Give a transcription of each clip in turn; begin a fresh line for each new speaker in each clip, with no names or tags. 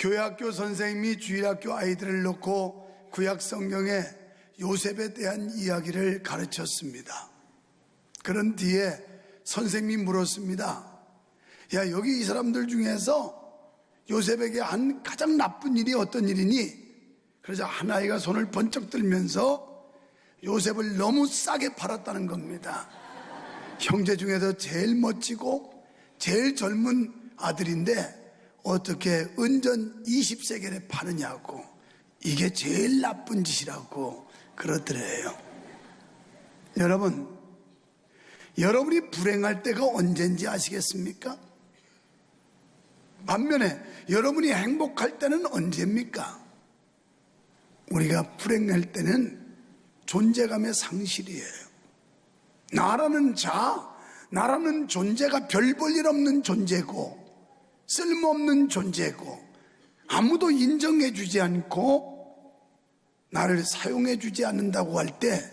교회학교 선생님이 주일학교 아이들을 놓고 구약 성경에 요셉에 대한 이야기를 가르쳤습니다. 그런 뒤에 선생님이 물었습니다. 야, 여기 이 사람들 중에서 요셉에게 한 가장 나쁜 일이 어떤 일이니? 그러자 한 아이가 손을 번쩍 들면서 요셉을 너무 싸게 팔았다는 겁니다. 형제 중에서 제일 멋지고 제일 젊은 아들인데 어떻게 은전 20세겔에 파느냐고, 이게 제일 나쁜 짓이라고 그러더래요. 여러분이 불행할 때가 언제인지 아시겠습니까? 반면에 여러분이 행복할 때는 언제입니까? 우리가 불행할 때는 존재감의 상실이에요. 나라는 존재가 별 볼 일 없는 존재고 쓸모없는 존재고 아무도 인정해주지 않고 나를 사용해주지 않는다고 할 때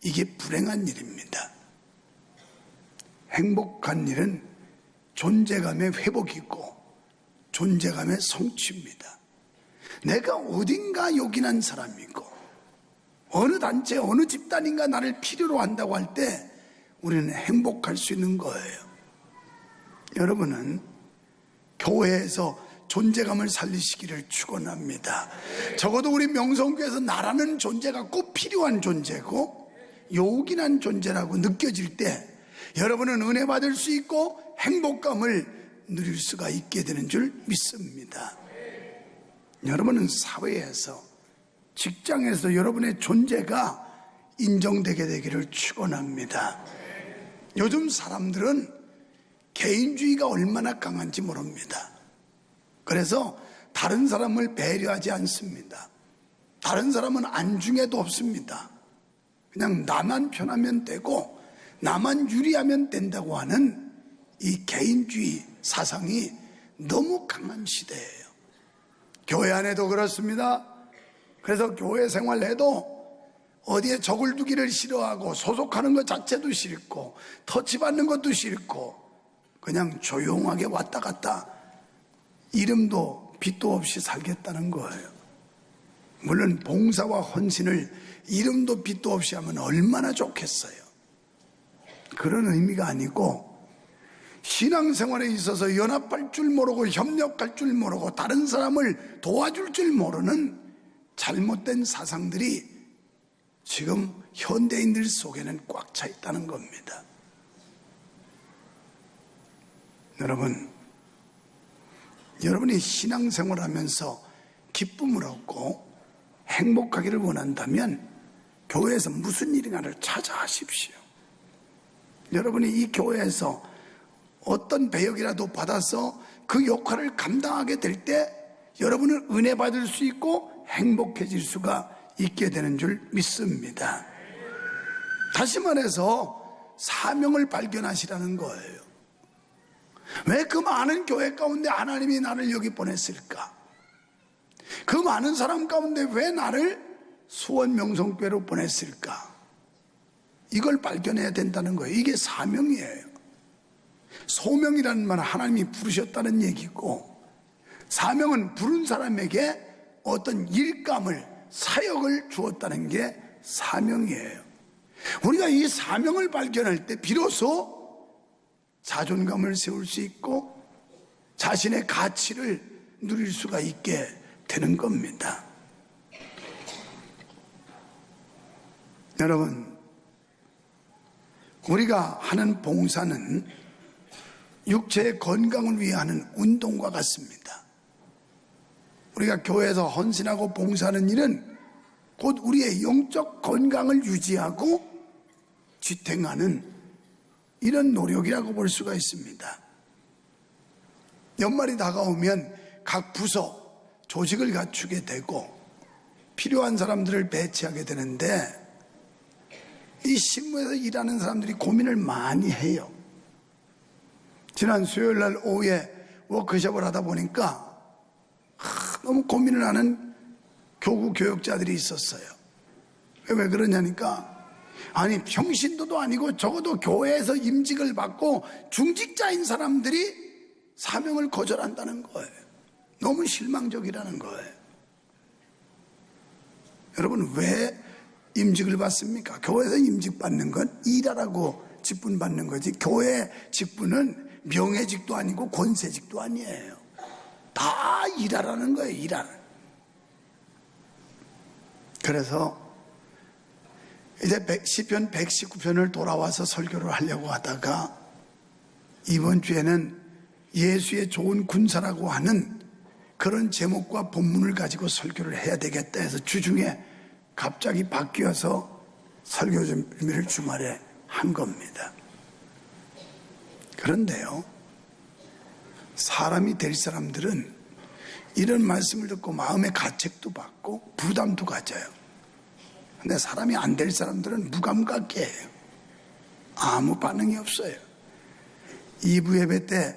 이게 불행한 일입니다. 행복한 일은 존재감의 회복이고 존재감의 성취입니다. 내가 어딘가 요긴한 사람이고 어느 단체, 어느 집단인가 나를 필요로 한다고 할 때 우리는 행복할 수 있는 거예요. 여러분은 교회에서 존재감을 살리시기를 축원합니다. 적어도 우리 명성교회에서 나라는 존재가 꼭 필요한 존재고 요긴한 존재라고 느껴질 때 여러분은 은혜 받을 수 있고 행복감을 누릴 수가 있게 되는 줄 믿습니다. 여러분은 사회에서, 직장에서 여러분의 존재가 인정되게 되기를 축원합니다. 요즘 사람들은 개인주의가 얼마나 강한지 모릅니다. 그래서 다른 사람을 배려하지 않습니다. 다른 사람은 안중에도 없습니다. 그냥 나만 편하면 되고 나만 유리하면 된다고 하는 이 개인주의 사상이 너무 강한 시대예요. 교회 안에도 그렇습니다. 그래서 교회 생활해도 어디에 적을 두기를 싫어하고 소속하는 것 자체도 싫고 터치받는 것도 싫고 그냥 조용하게 왔다 갔다 이름도 빛도 없이 살겠다는 거예요. 물론 봉사와 헌신을 이름도 빛도 없이 하면 얼마나 좋겠어요. 그런 의미가 아니고 신앙생활에 있어서 연합할 줄 모르고 협력할 줄 모르고 다른 사람을 도와줄 줄 모르는 잘못된 사상들이 지금 현대인들 속에는 꽉 차 있다는 겁니다. 여러분이 신앙생활을 하면서 기쁨을 얻고 행복하기를 원한다면 교회에서 무슨 일인가를 찾아 하십시오. 여러분이 이 교회에서 어떤 배역이라도 받아서 그 역할을 감당하게 될 때 여러분은 은혜 받을 수 있고 행복해질 수가 있게 되는 줄 믿습니다. 다시 말해서 사명을 발견하시라는 거예요. 왜 그 많은 교회 가운데 하나님이 나를 여기 보냈을까? 그 많은 사람 가운데 왜 나를 수원 명성교회로 보냈을까? 이걸 발견해야 된다는 거예요. 이게 사명이에요. 소명이라는 말은 하나님이 부르셨다는 얘기고, 사명은 부른 사람에게 어떤 일감을, 사역을 주었다는 게 사명이에요. 우리가 이 사명을 발견할 때 비로소 자존감을 세울 수 있고 자신의 가치를 누릴 수가 있게 되는 겁니다. 여러분, 우리가 하는 봉사는 육체의 건강을 위해 하는 운동과 같습니다. 우리가 교회에서 헌신하고 봉사하는 일은 곧 우리의 영적 건강을 유지하고 지탱하는 이런 노력이라고 볼 수가 있습니다. 연말이 다가오면 각 부서, 조직을 갖추게 되고 필요한 사람들을 배치하게 되는데 이 신문에서 일하는 사람들이 고민을 많이 해요. 지난 수요일 날 오후에 워크숍을 하다 보니까 너무 고민을 하는 교구 교역자들이 있었어요. 왜 그러냐니까, 아니 평신도도 아니고 적어도 교회에서 임직을 받고 중직자인 사람들이 사명을 거절한다는 거예요. 너무 실망적이라는 거예요. 여러분, 왜 임직을 받습니까? 교회에서 임직 받는 건 일하라고 직분 받는 거지, 교회 직분은 명예직도 아니고 권세직도 아니에요. 다 일하라는 거예요. 일하는. 그래서 이제 시편 119편을 돌아와서 설교를 하려고 하다가 이번 주에는 예수의 좋은 군사라고 하는 그런 제목과 본문을 가지고 설교를 해야 되겠다 해서 주중에 갑자기 바뀌어서 설교 준비를 주말에 한 겁니다. 그런데요, 사람이 될 사람들은 이런 말씀을 듣고 마음의 가책도 받고 부담도 가져요. 근데 사람이 안 될 사람들은 무감각해요. 아무 반응이 없어요. 2부 예배 때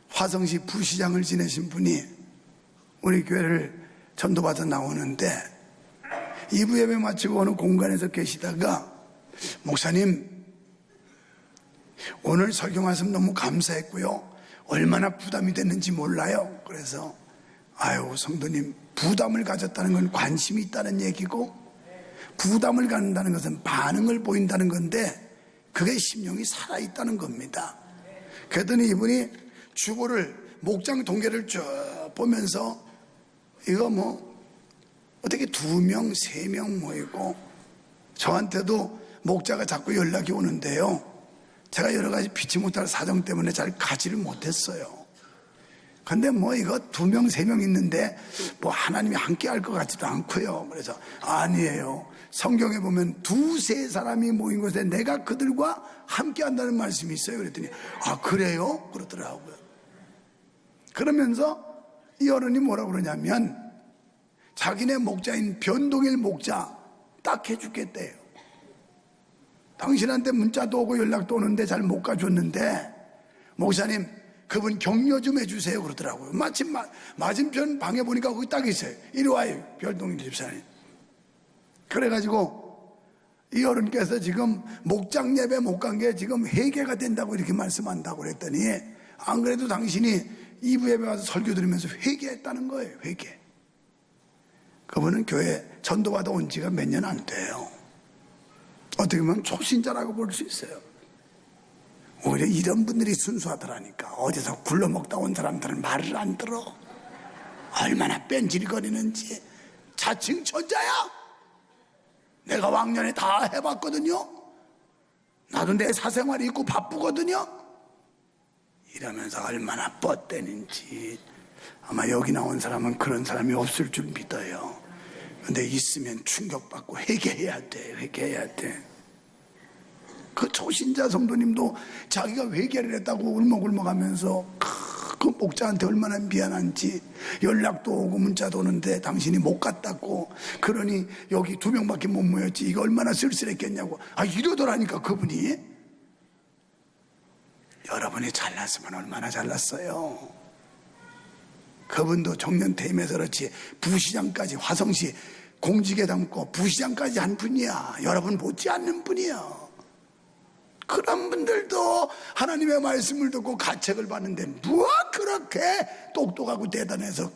화성시 부시장을 지내신 분이 우리 교회를 전도받아 나오는데 2부 예배 마치고 어느 공간에서 계시다가 목사님, 오늘 설교 말씀 너무 감사했고요, 얼마나 부담이 됐는지 몰라요. 그래서 아유 성도님, 부담을 가졌다는 건 관심이 있다는 얘기고 부담을 갖는다는 것은 반응을 보인다는 건데 그게 심령이 살아있다는 겁니다. 그랬더니 이분이 주보를 목장 동계를 쭉 보면서 이거 뭐 어떻게 2명 3명 모이고, 저한테도 목자가 자꾸 연락이 오는데요, 제가 여러 가지 피치 못할 사정 때문에 잘 가지를 못했어요. 근데 뭐 이거 2명 3명 있는데 뭐 하나님이 함께 할 것 같지도 않고요. 그래서 아니에요, 성경에 보면 2-3사람이 모인 곳에 내가 그들과 함께 한다는 말씀이 있어요. 그랬더니 아 그래요? 그러더라고요. 그러면서 이 어른이 뭐라 그러냐면 자기네 목자인 변동일 목자 딱 해주겠대요. 당신한테 문자도 오고 연락도 오는데 잘 못 가줬는데 목사님 그분 격려 좀 해주세요 그러더라고요. 마침 맞은편 방에 보니까 거기 딱 있어요. 이리 와요 변동일 집사님. 그래가지고 이 어른께서 지금 목장 예배 못 간 게 지금 회개가 된다고 이렇게 말씀한다고 그랬더니 안 그래도 당신이 2부 예배 와서 설교 들으면서 회개했다는 거예요. 회개. 그분은 교회 전도받아 온 지가 몇 년 안 돼요. 어떻게 보면 초신자라고 볼 수 있어요. 오히려 이런 분들이 순수하더라니까. 어디서 굴러먹다 온 사람들은 말을 안 들어. 얼마나 뺀질거리는지. 자칭 천자야. 내가 왕년에 다 해봤거든요. 나도 내 사생활이 있고 바쁘거든요. 이러면서 얼마나 뻗대는지. 아마 여기 나온 사람은 그런 사람이 없을 줄 믿어요. 근데 있으면 충격받고 회개해야 돼. 회개해야 돼. 그 초신자 성도님도 자기가 회개를 했다고 울먹울먹하면서 그 목자한테 얼마나 미안한지, 연락도 오고 문자도 오는데 당신이 못 갔다고, 그러니 여기 2명밖에 못 모였지 이거 얼마나 쓸쓸했겠냐고 이러더라니까. 그분이. 여러분이 잘났으면 얼마나 잘났어요. 그분도 정년퇴임해서 그렇지 부시장까지, 화성시 공직에 담고 부시장까지 한 분이야. 여러분 못지 않는 분이야. 그런 분들도 하나님의 말씀을 듣고 가책을 받는데 누가 그렇게 똑똑하고 대단해서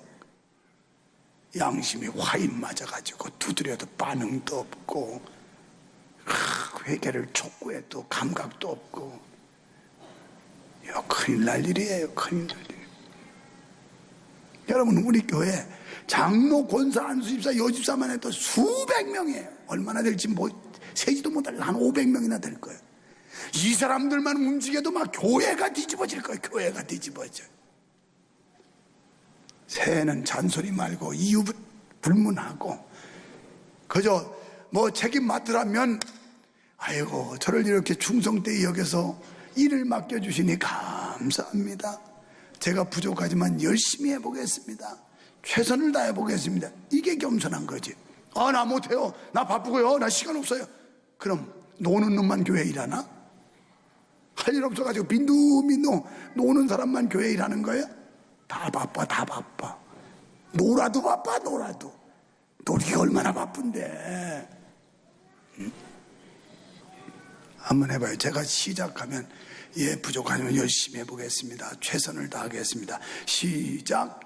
양심이 화인 맞아가지고 두드려도 반응도 없고 회개를 촉구해도 감각도 없고. 이거 큰일 날 일이에요. 큰일 날 일. 여러분, 우리 교회 장로, 권사, 안수집사, 여집사만 해도 수백 명이에요. 얼마나 될지 뭐 세지도 못할 한 500명이나 될 거예요. 이 사람들만 움직여도 막 교회가 뒤집어질 거예요. 교회가 뒤집어져. 새해는 잔소리 말고 이유 불문하고 그저 뭐 책임 맡으라면 아이고 저를 이렇게 충성되이 여겨서 일을 맡겨주시니 감사합니다. 제가 부족하지만 열심히 해보겠습니다. 최선을 다해보겠습니다. 이게 겸손한 거지. 나 못해요. 나 바쁘고요. 나 시간 없어요. 그럼 노는 놈만 교회 일하나? 할 일 없어가지고 빈둥빈둥 노는 사람만 교회 일하는 거예요? 다 바빠. 다 바빠. 놀아도 바빠. 놀아도. 놀기가 얼마나 바쁜데. 한번 해봐요. 제가 시작하면 부족하면 열심히 해보겠습니다. 최선을 다하겠습니다. 시작.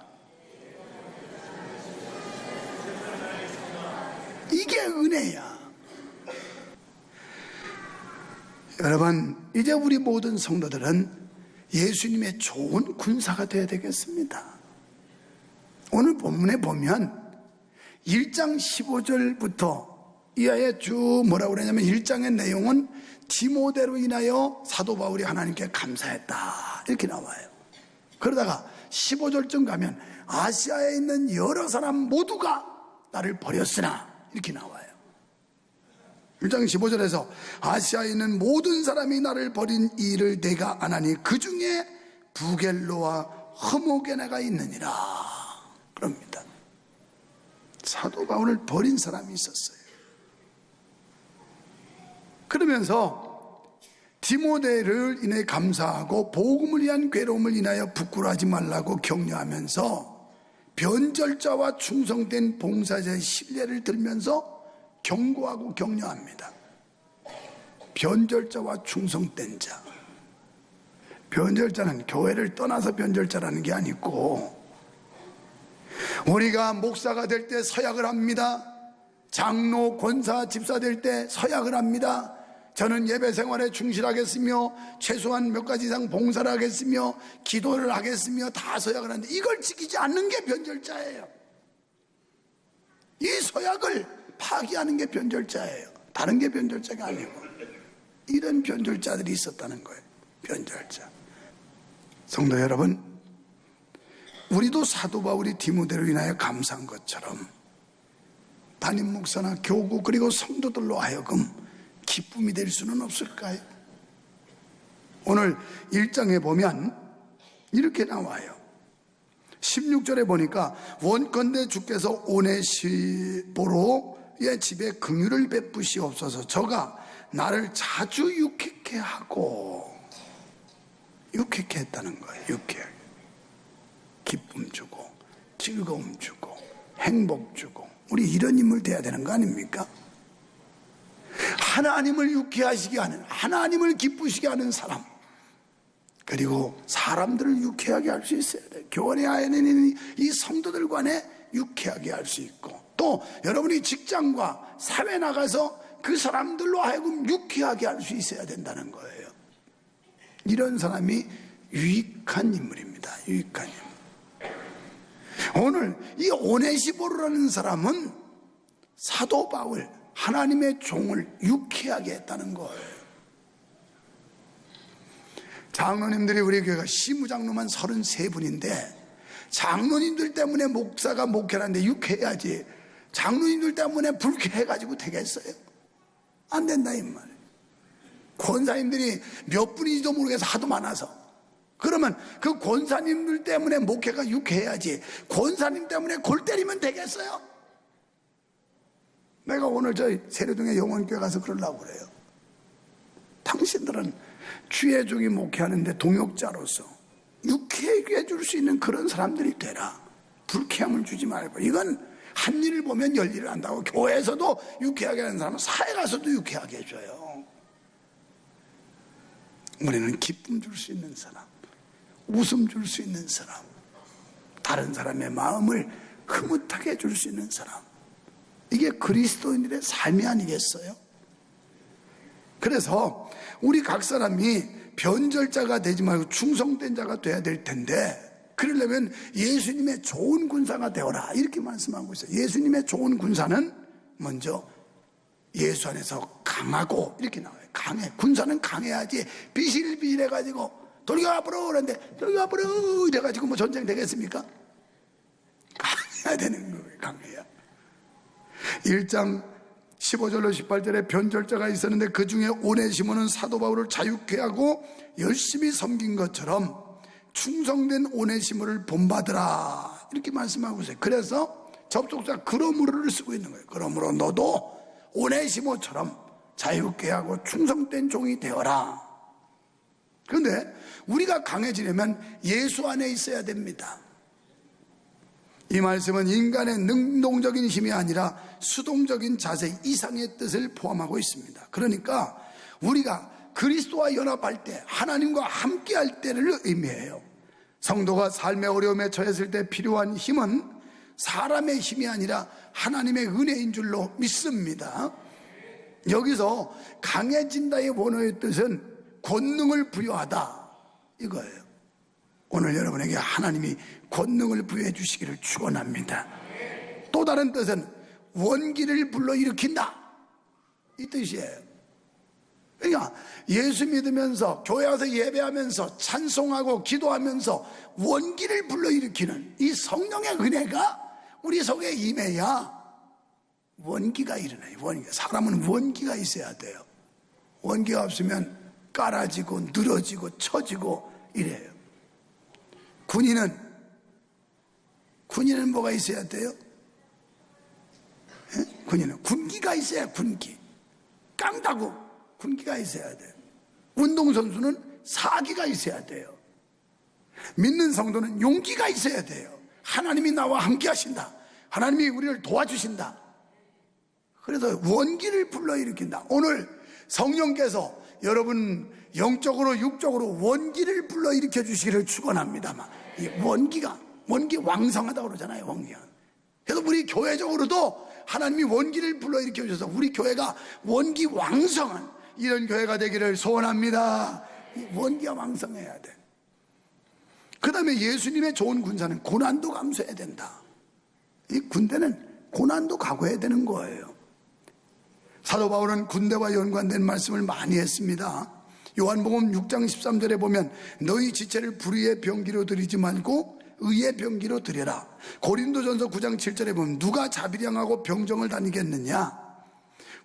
은혜야. 여러분, 이제 우리 모든 성도들은 예수님의 좋은 군사가 되어야 되겠습니다. 오늘 본문에 보면 1장 15절부터 이하에 쭉 뭐라고 그러냐면 1장의 내용은 디모데로 인하여 사도 바울이 하나님께 감사했다 이렇게 나와요. 그러다가 15절쯤 가면 아시아에 있는 여러 사람 모두가 나를 버렸으나 이렇게 나와요. 1장 15절에서 아시아에 있는 모든 사람이 나를 버린 일을 내가 안 하니 그 중에 부겔로와 허모게네가 있느니라 그럽니다. 사도 바울을 버린 사람이 있었어요. 그러면서 디모데를 인해 감사하고 복음을 위한 괴로움을 인하여 부끄러워하지 말라고 격려하면서 변절자와 충성된 봉사자의 신뢰를 들면서 경고하고 격려합니다. 변절자와 충성된 자. 변절자는 교회를 떠나서 변절자라는 게 아니고 우리가 목사가 될 때 서약을 합니다. 장로, 권사, 집사 될 때 서약을 합니다. 저는 예배 생활에 충실하겠으며 최소한 몇 가지 이상 봉사를 하겠으며 기도를 하겠으며 다 서약을 하는데 이걸 지키지 않는 게 변절자예요. 이 서약을 파기하는 게 변절자예요. 다른 게 변절자가 아니고 이런 변절자들이 있었다는 거예요. 변절자. 성도 여러분, 우리도 사도 바울이 디모데로 인하여 감사한 것처럼 담임 목사나 교구 그리고 성도들로 하여금 기쁨이 될 수는 없을까요? 오늘 1장에 보면 이렇게 나와요. 16절에 보니까 원컨대 주께서 오네시보로의 집에 긍휼을 베푸시옵소서. 저가 나를 자주 유쾌케 하고 유쾌케 했다는 거예요. 유쾌하게 기쁨 주고 즐거움 주고 행복 주고 우리 이런 인물 돼야 되는 거 아닙니까? 하나님을 유쾌하시게 하는, 하나님을 기쁘시게 하는 사람, 그리고 사람들을 유쾌하게 할 수 있어야 돼요. 교회 안에 있는 이 성도들 간에 유쾌하게 할 수 있고, 또 여러분이 직장과 사회 나가서 그 사람들로 하여금 유쾌하게 할 수 있어야 된다는 거예요. 이런 사람이 유익한 인물입니다. 유익한 인물. 오늘 이 오네시보르라는 사람은 사도 바울, 하나님의 종을 유쾌하게 했다는 거예요. 장로님들이 우리 교회가 시무장로만 33분인데 장로님들 때문에 목사가 목회하는데 유쾌해야지 장로님들 때문에 불쾌해가지고 되겠어요? 안 된다 이 말이에요. 권사님들이 몇 분인지도 모르겠어 하도 많아서. 그러면 그 권사님들 때문에 목회가 유쾌해야지 권사님 때문에 골 때리면 되겠어요? 내가 오늘 저희 세례동의 영원교회 가서 그러려고 그래요. 당신들은 주의 종이 목회하는데 동역자로서 유쾌하게 해줄 수 있는 그런 사람들이 되라. 불쾌함을 주지 말고. 이건 한 일을 보면 열 일을 한다고. 교회에서도 유쾌하게 하는 사람은 사회 가서도 유쾌하게 해줘요. 우리는 기쁨 줄 수 있는 사람, 웃음 줄 수 있는 사람, 다른 사람의 마음을 흐뭇하게 해줄 수 있는 사람, 이게 그리스도인들의 삶이 아니겠어요? 그래서 우리 각 사람이 변절자가 되지 말고 충성된 자가 돼야 될 텐데, 그러려면 예수님의 좋은 군사가 되어라 이렇게 말씀하고 있어요. 예수님의 좋은 군사는 먼저 예수 안에서 강하고 이렇게 나와요. 강해. 군사는 강해야지. 비실비실해가지고 돌겨 앞으로 그러는데 돌겨 앞으로 이래가지고 뭐 전쟁 되겠습니까? 강해야 되는 거예요. 강해야. 1장 15절로 18절에 변절자가 있었는데 그 중에 오네시모는 사도 바울을 자유케 하고 열심히 섬긴 것처럼 충성된 오네시모를 본받으라 이렇게 말씀하고 있어요. 그래서 접속사 그러므로를 쓰고 있는 거예요. 그러므로 너도 오네시모처럼 자유케 하고 충성된 종이 되어라. 그런데 우리가 강해지려면 예수 안에 있어야 됩니다. 이 말씀은 인간의 능동적인 힘이 아니라 수동적인 자세 이상의 뜻을 포함하고 있습니다. 그러니까 우리가 그리스도와 연합할 때, 하나님과 함께할 때를 의미해요. 성도가 삶의 어려움에 처했을 때 필요한 힘은 사람의 힘이 아니라 하나님의 은혜인 줄로 믿습니다. 여기서 강해진다의 원어의 뜻은 권능을 부여하다 이거예요. 오늘 여러분에게 하나님이 권능을 부여해 주시기를 축원합니다. 또 다른 뜻은 원기를 불러일으킨다 이 뜻이에요. 그러니까 예수 믿으면서 교회 와서 예배하면서 찬송하고 기도하면서 원기를 불러일으키는 이 성령의 은혜가 우리 속에 임해야 원기가 일어나요. 원기. 사람은 원기가 있어야 돼요. 원기가 없으면 깔아지고 늘어지고 처지고 이래요. 군인은 뭐가 있어야 돼요? 군인은 군기가 있어야 군기. 깡다구 군기가 있어야 돼요. 운동선수는 사기가 있어야 돼요. 믿는 성도는 용기가 있어야 돼요. 하나님이 나와 함께 하신다. 하나님이 우리를 도와주신다. 그래서 원기를 불러일으킨다. 오늘 성령께서 여러분 영적으로 육적으로 원기를 불러일으켜 주시기를 축원합니다만, 원기 왕성하다고 그러잖아요. 원기가. 그래서 우리 교회적으로도 하나님이 원기를 불러일으켜 주셔서 우리 교회가 원기 왕성한 이런 교회가 되기를 소원합니다. 원기가 왕성해야 돼. 그 다음에 예수님의 좋은 군사는 고난도 감수해야 된다. 이 군대는 고난도 각오해야 되는 거예요. 사도 바울은 군대와 연관된 말씀을 많이 했습니다. 요한복음 6장 13절에 보면 너희 지체를 불의의 병기로 드리지 말고 의의 병기로 드려라. 고린도전서 9장 7절에 보면 누가 자비량하고 병정을 다니겠느냐.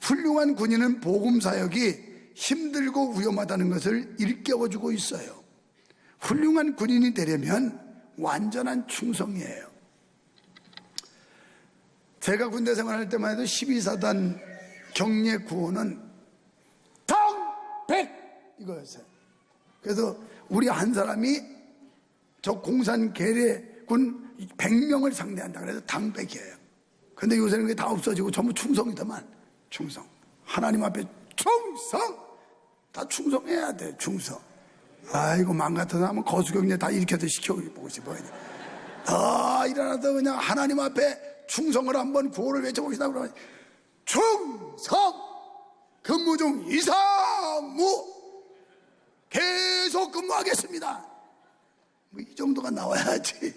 훌륭한 군인은 복음 사역이 힘들고 위험하다는 것을 일깨워주고 있어요. 훌륭한 군인이 되려면 완전한 충성이에요. 제가 군대 생활할 때만 해도 12사단 경례 구호는 당백 이거였어요. 그래서 우리 한 사람이 저 공산 계례군 100명을 상대한다. 그래서 당백이에요. 근데 요새는 그게 다 없어지고 전부 충성이더만. 충성. 하나님 앞에 충성! 다 충성해야 돼, 충성. 아이고, 맘 같아서 하면 거수경례 다 일으켜서 시켜보고 싶어. 일어나서 그냥 하나님 앞에 충성을 한번 구호를 외쳐보시다 그러면 충성! 근무 중 이상무! 계속 근무하겠습니다. 이 정도가 나와야지.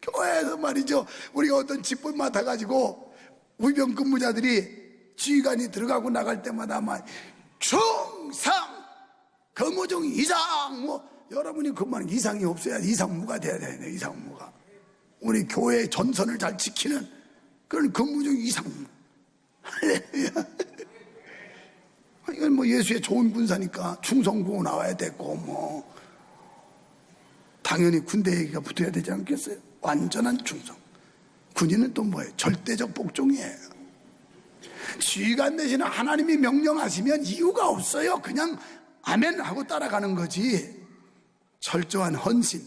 교회에서 말이죠. 우리가 어떤 직분 맡아가지고 위병 근무자들이 지휘관이 들어가고 나갈 때마다 막 충성! 근무 중 이상무! 여러분이 근무하는 이상이 없어야 이상무가 돼야 되네, 이상무가. 우리 교회의 전선을 잘 지키는 그런 근무 중 이상무. 할렐루야. 이건 뭐 예수의 좋은 군사니까 충성구호 나와야 되고, 당연히 군대 얘기가 붙어야 되지 않겠어요? 완전한 충성. 군인은 또 뭐예요? 절대적 복종이에요. 지휘관 대신에 하나님이 명령하시면 이유가 없어요. 그냥 아멘 하고 따라가는 거지. 철저한 헌신,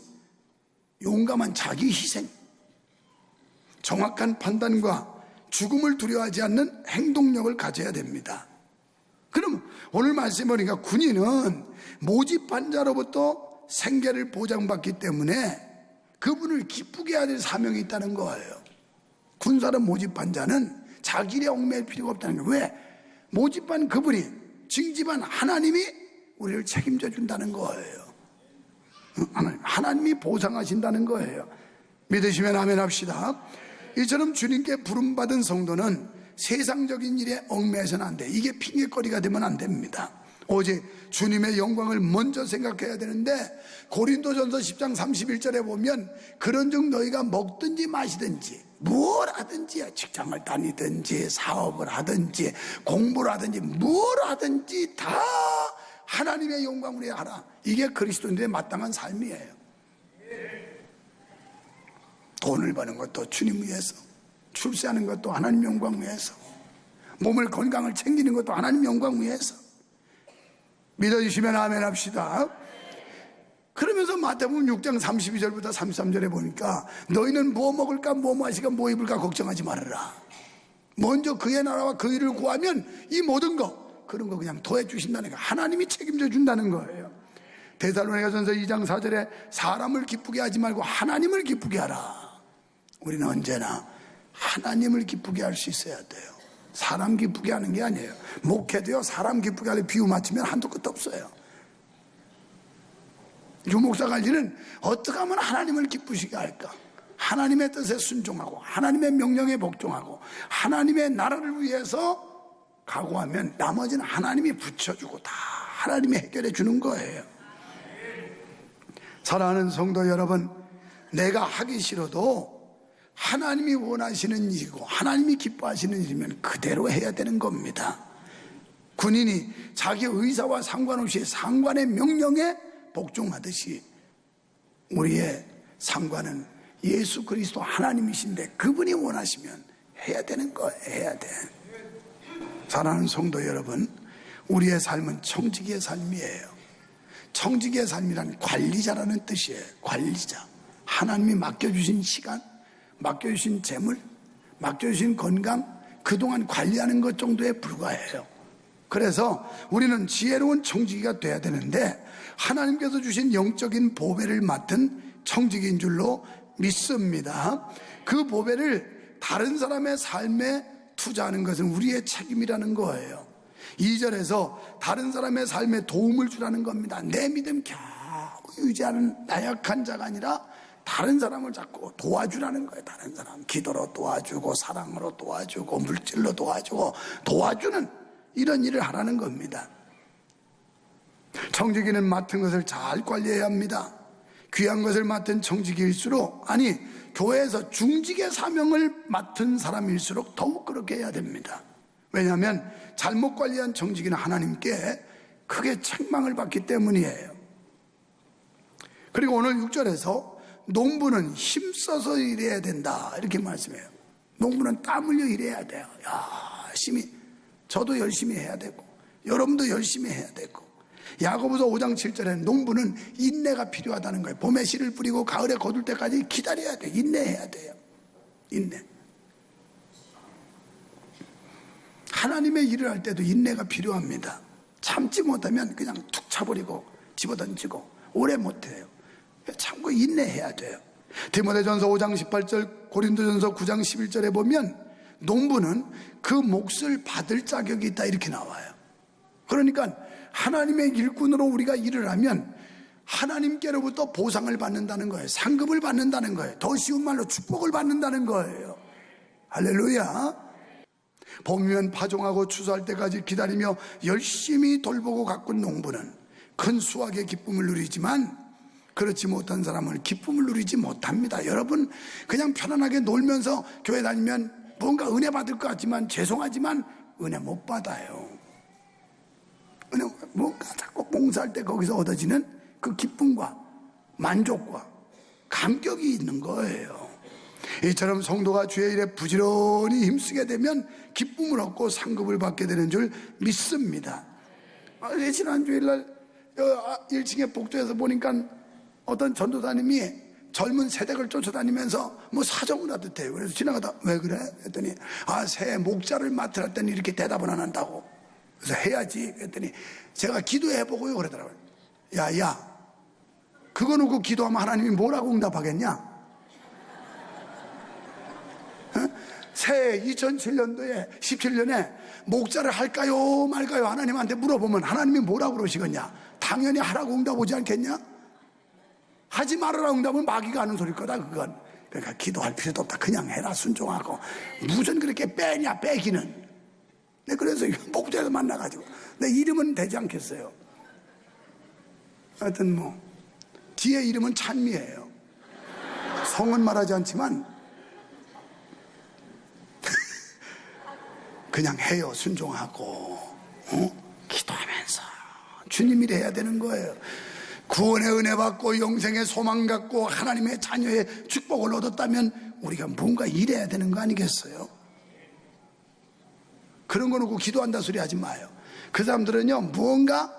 용감한 자기 희생, 정확한 판단과 죽음을 두려워하지 않는 행동력을 가져야 됩니다. 그럼 오늘 말씀 보니까 군인은 모집한 자로부터 생계를 보장받기 때문에 그분을 기쁘게 해야 될 사명이 있다는 거예요. 군사를 모집한 자는 자기 일에 얽매일 필요가 없다는 거예요. 왜? 모집한 그분이, 징집한 하나님이 우리를 책임져 준다는 거예요. 하나님이 보상하신다는 거예요. 믿으시면 아멘 합시다. 이처럼 주님께 부름받은 성도는 세상적인 일에 얽매여서는 안 돼. 이게 핑계거리가 되면 안 됩니다. 오직 주님의 영광을 먼저 생각해야 되는데, 고린도전서 10장 31절에 보면 그런즉 너희가 먹든지 마시든지 뭘 하든지, 직장을 다니든지 사업을 하든지 공부를 하든지 뭘 하든지 다 하나님의 영광을 위해 하라. 이게 그리스도인들의 마땅한 삶이에요. 돈을 버는 것도 주님 위해서, 출세하는 것도 하나님 영광 위해서, 몸을 건강을 챙기는 것도 하나님 영광 위해서. 믿어주시면 아멘 합시다. 그러면서 마태복음 6장 32절부터 33절에 보니까 너희는 뭐 먹을까 뭐 마실까 뭐 입을까 걱정하지 말아라. 먼저 그의 나라와 그 일을 구하면 이 모든 거, 그런 거 그냥 더해 주신다는 거, 하나님이 책임져 준다는 거예요. 데살로니가전서 2장 4절에 사람을 기쁘게 하지 말고 하나님을 기쁘게 하라. 우리는 언제나 하나님을 기쁘게 할 수 있어야 돼요. 사람 기쁘게 하는 게 아니에요. 목회도요, 사람 기쁘게 하려 비유 맞추면 한도 끝도 없어요. 유목사 관리는 어떻게 하면 하나님을 기쁘시게 할까? 하나님의 뜻에 순종하고 하나님의 명령에 복종하고 하나님의 나라를 위해서 각오하면 나머지는 하나님이 붙여주고 다 하나님이 해결해 주는 거예요. 사랑하는 성도 여러분, 내가 하기 싫어도 하나님이 원하시는 일이고 하나님이 기뻐하시는 일이면 그대로 해야 되는 겁니다. 군인이 자기 의사와 상관없이 상관의 명령에 복종하듯이 우리의 상관은 예수 그리스도 하나님이신데 그분이 원하시면 해야 되는 거예요. 해야 돼. 사랑하는 성도 여러분, 우리의 삶은 청지기의 삶이에요. 청지기의 삶이란 관리자라는 뜻이에요. 관리자. 하나님이 맡겨주신 시간, 맡겨주신 재물, 맡겨주신 건강, 그동안 관리하는 것 정도에 불과해요. 그래서 우리는 지혜로운 청지기가 돼야 되는데 하나님께서 주신 영적인 보배를 맡은 청지기인 줄로 믿습니다. 그 보배를 다른 사람의 삶에 투자하는 것은 우리의 책임이라는 거예요. 2절에서 다른 사람의 삶에 도움을 주라는 겁니다. 내 믿음 겨우 유지하는 나약한 자가 아니라 다른 사람을 자꾸 도와주라는 거예요. 다른 사람 기도로 도와주고 사랑으로 도와주고 물질로 도와주고 도와주는 이런 일을 하라는 겁니다. 청지기는 맡은 것을 잘 관리해야 합니다. 귀한 것을 맡은 청지기일수록, 아니 교회에서 중직의 사명을 맡은 사람일수록 더욱 그렇게 해야 됩니다. 왜냐하면 잘못 관리한 청지기는 하나님께 크게 책망을 받기 때문이에요. 그리고 오늘 6절에서 농부는 힘써서 일해야 된다 이렇게 말씀해요. 농부는 땀 흘려 일해야 돼요. 열심히, 저도 열심히 해야 되고 여러분도 열심히 해야 되고. 야고보서 5장 7절에는 농부는 인내가 필요하다는 거예요. 봄에 씨를 뿌리고 가을에 거둘 때까지 기다려야 돼요. 인내해야 돼요. 인내. 하나님의 일을 할 때도 인내가 필요합니다. 참지 못하면 그냥 툭 차버리고 집어던지고 오래 못해요. 참고 인내해야 돼요. 디모데전서 5장 18절, 고린도전서 9장 11절에 보면 농부는 그 몫을 받을 자격이 있다 이렇게 나와요. 그러니까 하나님의 일꾼으로 우리가 일을 하면 하나님께로부터 보상을 받는다는 거예요. 상급을 받는다는 거예요. 더 쉬운 말로 축복을 받는다는 거예요. 할렐루야. 봄이면 파종하고 추수할 때까지 기다리며 열심히 돌보고 가꾼 농부는 큰 수확의 기쁨을 누리지만 그렇지 못한 사람은 기쁨을 누리지 못합니다. 여러분 그냥 편안하게 놀면서 교회 다니면 뭔가 은혜 받을 것 같지만 죄송하지만 은혜 못 받아요. 은혜 뭔가 자꾸 봉사할 때 거기서 얻어지는 그 기쁨과 만족과 감격이 있는 거예요. 이처럼 성도가 주의 일에 부지런히 힘쓰게 되면 기쁨을 얻고 상급을 받게 되는 줄 믿습니다. 지난 주일날 1층에 복도에서 보니까 어떤 전도사님이 젊은 세대를 쫓아다니면서 뭐 사정을 하듯해요. 그래서 지나가다 왜 그래? 했더니 새해 목자를 맡으라 했더니 이렇게 대답을 안 한다고. 그래서 해야지 했더니 제가 기도해보고요 그러더라고요. 야 그거 놓고 기도하면 하나님이 뭐라고 응답하겠냐? 새해 2007년도에 17년에 목자를 할까요 말까요 하나님한테 물어보면 하나님이 뭐라고 그러시겠냐? 당연히 하라고 응답 오지 않겠냐? 하지 말아라 응답은 마귀가 하는 소리일 거다 그건. 그러니까 기도할 필요도 없다. 그냥 해라 순종하고. 무슨 그렇게 빼냐 빼기는. 네, 그래서 목자에서 만나가지고 내 이름은 되지 않겠어요. 하여튼 뭐 뒤에 이름은 찬미예요. 성은 말하지 않지만 그냥 해요. 순종하고 기도하면서 주님 일 해야 되는 거예요. 구원의 은혜 받고 영생의 소망 갖고 하나님의 자녀의 축복을 얻었다면 우리가 뭔가 일해야 되는 거 아니겠어요? 그런 거 놓고 기도한다 소리 하지 마요. 그 사람들은요 무언가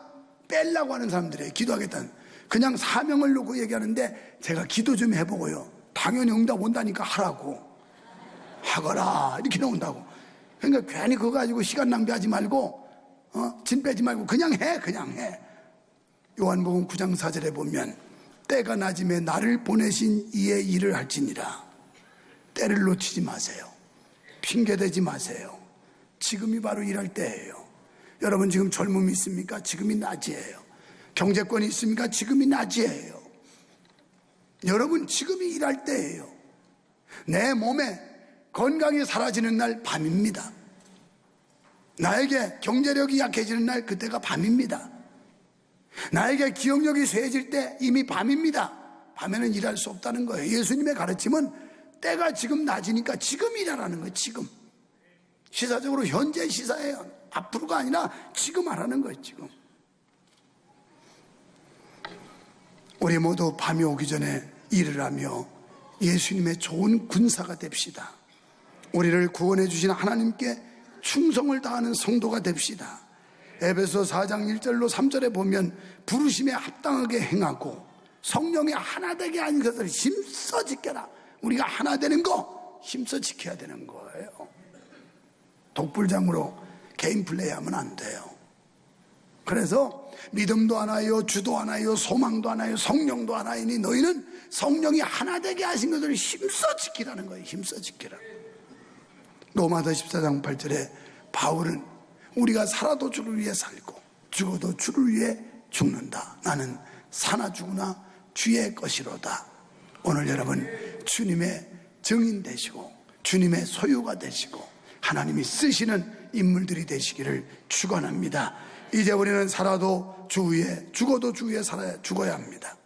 빼려고 하는 사람들이에요. 기도하겠다는. 그냥 사명을 놓고 얘기하는데 제가 기도 좀 해보고요. 당연히 응답 온다니까 하라고. 하거라 이렇게 나온다고. 그러니까 괜히 그거 가지고 시간 낭비하지 말고 진 빼지 말고 그냥 해. 요한복음 9장 4절에 보면 때가 낮음에 나를 보내신 이의 일을 할지니라. 때를 놓치지 마세요. 핑계대지 마세요. 지금이 바로 일할 때예요. 여러분 지금 젊음이 있습니까? 지금이 낮이에요. 경제권이 있습니까? 지금이 낮이에요. 여러분 지금이 일할 때예요. 내 몸에 건강이 사라지는 날 밤입니다. 나에게 경제력이 약해지는 날 그때가 밤입니다. 나에게 기억력이 쇠해질 때 이미 밤입니다. 밤에는 일할 수 없다는 거예요. 예수님의 가르침은 때가 지금 낮이니까 지금 일하라는 거예요. 지금. 시사적으로 현재 시사예요. 앞으로가 아니라 지금 하라는 거예요. 지금. 우리 모두 밤이 오기 전에 일을 하며 예수님의 좋은 군사가 됩시다. 우리를 구원해 주신 하나님께 충성을 다하는 성도가 됩시다. 에베소 4장 1절로 3절에 보면 부르심에 합당하게 행하고 성령이 하나 되게 하는 것을 힘써 지켜라. 우리가 하나 되는 거 힘써 지켜야 되는 거예요. 독불장으로 개인 플레이하면 안 돼요. 그래서 믿음도 하나요, 주도 하나요, 소망도 하나요, 성령도 하나이니 너희는 성령이 하나 되게 하신 것을 힘써 지키라는 거예요. 힘써 지키라. 로마서 14장 8절에 바울은 우리가 살아도 주를 위해 살고 죽어도 주를 위해 죽는다. 나는 사나 죽으나 주의 것이로다. 오늘 여러분 주님의 증인 되시고 주님의 소유가 되시고 하나님이 쓰시는 인물들이 되시기를 축원합니다. 이제 우리는 살아도 주 위에, 죽어도 주 위에 죽어야 합니다.